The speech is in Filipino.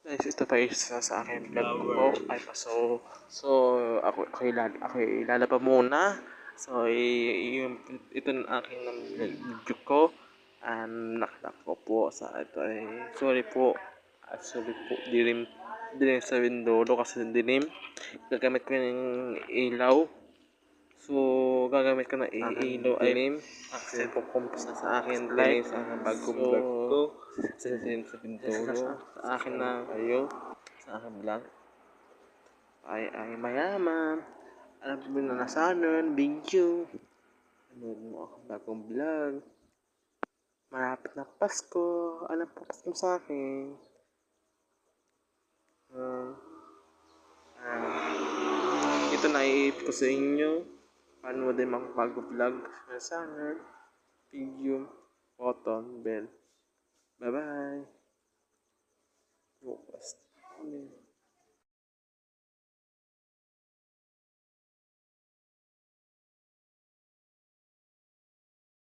Guys, ito pa isa sa akin vlog ko po. Ay pa so ako ilalaba muna. So yung ito na aking video ko. Nakita ko po sa ito ay sorry po. Dilim sa window kasi dilim. Gagamit ko yung ilaw. So gagamit ko na ilaw ay dilim. Kasi pupumpos na sa akin light sa aking bagong vlog ko. Sa pintulo sa akin na kayo sa aking vlog ay mayaman. Alam mo na nasanon video. Ano mo akong bagong vlog. Malapit na Pasko. Alam po Pasko sa akin. Ito na i-hit ko sa inyo. Paano mo din makapag vlog sa video button bell. Bye bye. Bukas.